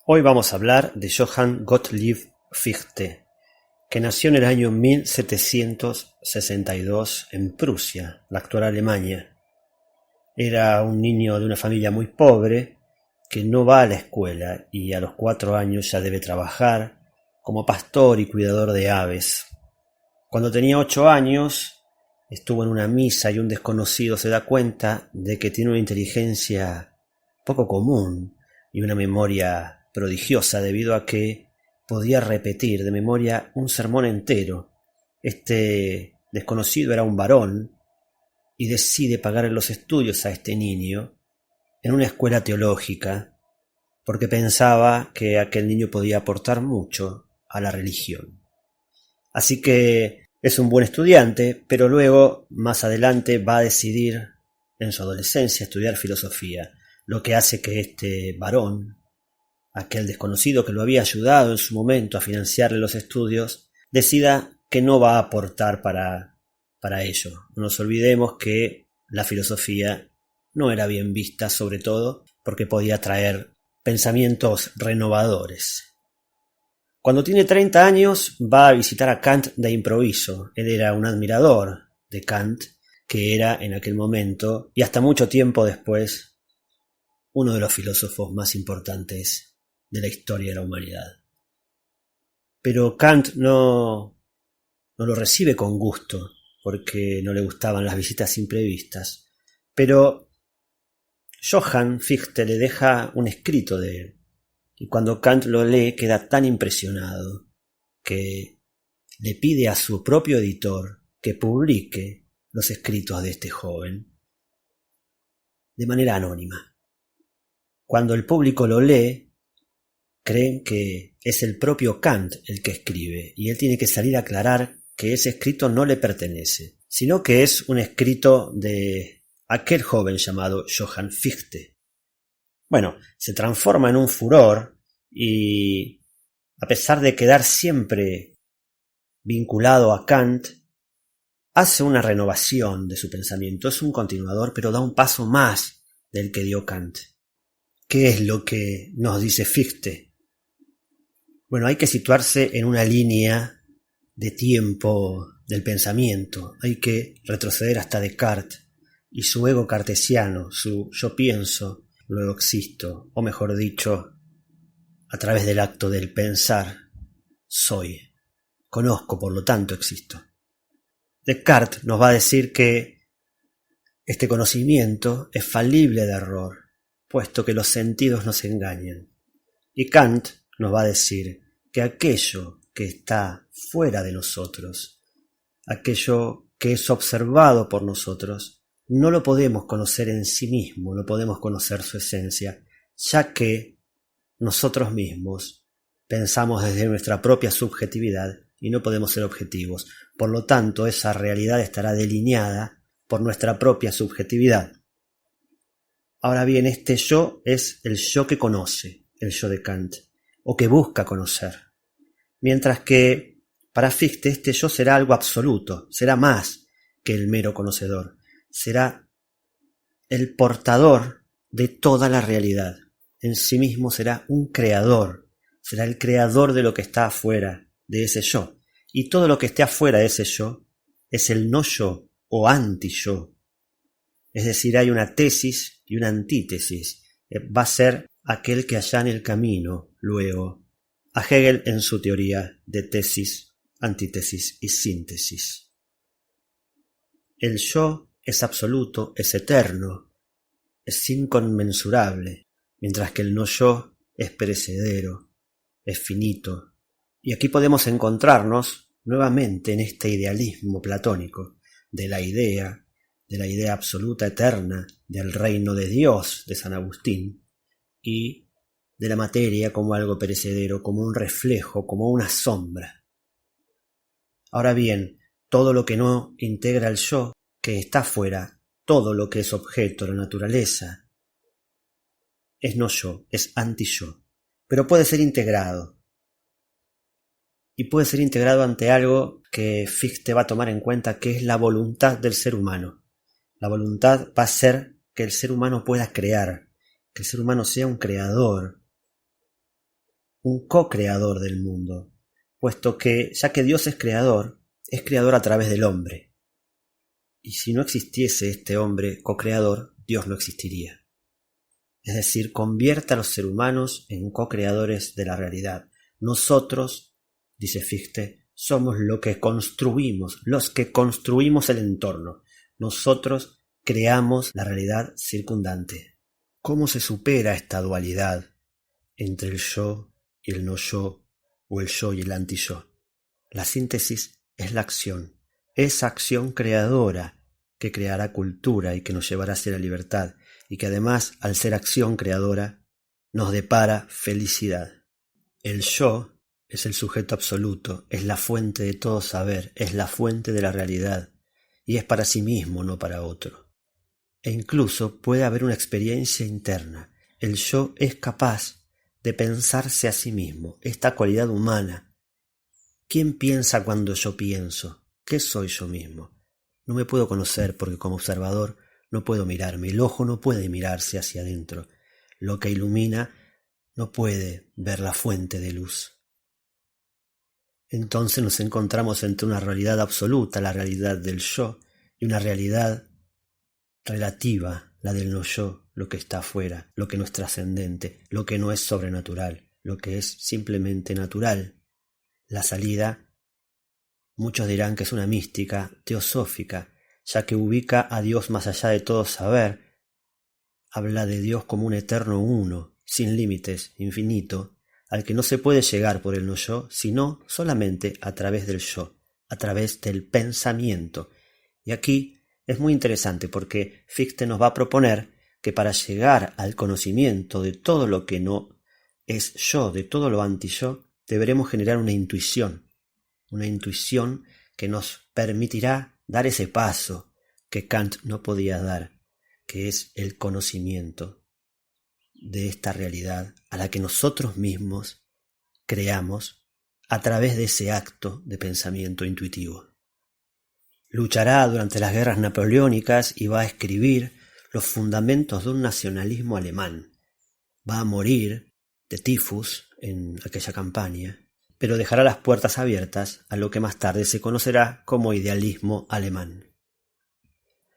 Hoy vamos a hablar de Johann Gottlieb Fichte, que nació en el año 1762 en Prusia, la actual Alemania. Era un niño de una familia muy pobre que no va a la escuela y a los 4 años ya debe trabajar como pastor y cuidador de aves. Cuando tenía 8 años estuvo en una misa y un desconocido se da cuenta de que tiene una inteligencia poco común y una memoria prodigiosa debido a que podía repetir de memoria un sermón entero. Este desconocido era un varón y decide pagar los estudios a este niño en una escuela teológica porque pensaba que aquel niño podía aportar mucho a la religión. Así que es un buen estudiante, pero luego, más adelante, va a decidir en su adolescencia estudiar filosofía, lo que hace que este varón, aquel desconocido que lo había ayudado en su momento a financiarle los estudios, decida que no va a aportar para ello. No nos olvidemos que la filosofía no era bien vista, sobre todo porque podía traer pensamientos renovadores. Cuando tiene 30 años va a visitar a Kant de improviso. Él era un admirador de Kant, que era en aquel momento y hasta mucho tiempo después uno de los filósofos más importantes de la historia de la humanidad. Pero Kant no lo recibe con gusto, porque no le gustaban las visitas imprevistas. Pero Johann Fichte le deja un escrito de él, y cuando Kant lo lee queda tan impresionado que le pide a su propio editor que publique los escritos de este joven de manera anónima. Cuando el público lo lee, creen que es el propio Kant el que escribe, y él tiene que salir a aclarar que ese escrito no le pertenece, sino que es un escrito de aquel joven llamado Johann Fichte. Bueno, se transforma en un furor y, a pesar de quedar siempre vinculado a Kant, hace una renovación de su pensamiento. Es un continuador, pero da un paso más del que dio Kant. ¿Qué es lo que nos dice Fichte? Bueno, hay que situarse en una línea de tiempo del pensamiento. Hay que retroceder hasta Descartes y su ego cartesiano, su yo pienso, luego existo, o mejor dicho, a través del acto del pensar, soy. Conozco, por lo tanto existo. Descartes nos va a decir que este conocimiento es falible de error, puesto que los sentidos nos engañan. Y Kant nos va a decir que aquello que está fuera de nosotros, aquello que es observado por nosotros, no lo podemos conocer en sí mismo, no podemos conocer su esencia, ya que nosotros mismos pensamos desde nuestra propia subjetividad y no podemos ser objetivos. Por lo tanto, esa realidad estará delineada por nuestra propia subjetividad. Ahora bien, este yo es el yo que conoce, el yo de Kant, o que busca conocer. Mientras que para Fichte este yo será algo absoluto, será más que el mero conocedor, será el portador de toda la realidad. En sí mismo será un creador, será el creador de lo que está afuera de ese yo. Y todo lo que esté afuera de ese yo es el no yo o anti-yo. Es decir, hay una tesis y una antítesis. Va a ser aquel que allana el camino, luego, a Hegel en su teoría de tesis, antítesis y síntesis. El yo es absoluto, es eterno, es inconmensurable, mientras que el no yo es perecedero, es finito. Y aquí podemos encontrarnos nuevamente en este idealismo platónico de la idea absoluta eterna, del reino de Dios de San Agustín, y de la materia como algo perecedero, como un reflejo, como una sombra. Ahora bien, todo lo que no integra el yo, que está fuera, todo lo que es objeto, la naturaleza, es no yo, es anti-yo, pero puede ser integrado. Y puede ser integrado ante algo que Fichte va a tomar en cuenta, que es la voluntad del ser humano. La voluntad va a ser que el ser humano pueda crear, que el ser humano sea un creador. un co-creador del mundo, puesto que, ya que Dios es creador a través del hombre. Y si no existiese este hombre co-creador, Dios no existiría. Es decir, convierte a los seres humanos en co-creadores de la realidad. Nosotros, dice Fichte, somos los que construimos el entorno. Nosotros creamos la realidad circundante. ¿Cómo se supera esta dualidad entre el yo y el no yo, o el yo y el anti-yo? La síntesis es la acción, esa acción creadora que creará cultura y que nos llevará hacia la libertad, y que además, al ser acción creadora, nos depara felicidad. El yo es el sujeto absoluto, es la fuente de todo saber, es la fuente de la realidad, y es para sí mismo, no para otro. E incluso puede haber una experiencia interna. El yo es capaz de pensarse a sí mismo, esta cualidad humana. ¿Quién piensa cuando yo pienso? ¿Qué soy yo mismo? No me puedo conocer porque como observador no puedo mirarme. El ojo no puede mirarse hacia adentro. Lo que ilumina no puede ver la fuente de luz. Entonces nos encontramos entre una realidad absoluta, la realidad del yo, y una realidad relativa, la del no yo, lo que está afuera, lo que no es trascendente, lo que no es sobrenatural, lo que es simplemente natural. La salida, muchos dirán que es una mística teosófica, ya que ubica a Dios más allá de todo saber. Habla de Dios como un eterno uno, sin límites, infinito, al que no se puede llegar por el no yo, sino solamente a través del yo, a través del pensamiento. Y aquí es muy interesante porque Fichte nos va a proponer que para llegar al conocimiento de todo lo que no es yo, de todo lo anti-yo, deberemos generar una intuición que nos permitirá dar ese paso que Kant no podía dar, que es el conocimiento de esta realidad a la que nosotros mismos creamos a través de ese acto de pensamiento intuitivo. Luchará durante las guerras napoleónicas y va a escribir los fundamentos de un nacionalismo alemán. Va a morir de tifus en aquella campaña, pero dejará las puertas abiertas a lo que más tarde se conocerá como idealismo alemán.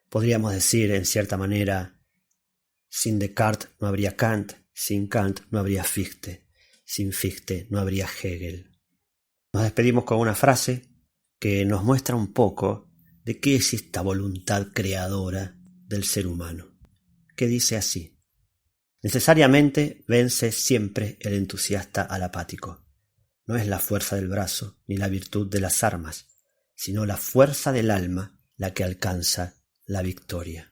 Podríamos decir, en cierta manera, sin Descartes no habría Kant, sin Kant no habría Fichte, sin Fichte no habría Hegel. Nos despedimos con una frase que nos muestra un poco de qué es esta voluntad creadora del ser humano, que dice así: necesariamente vence siempre el entusiasta al apático. No es la fuerza del brazo ni la virtud de las armas, sino la fuerza del alma la que alcanza la victoria.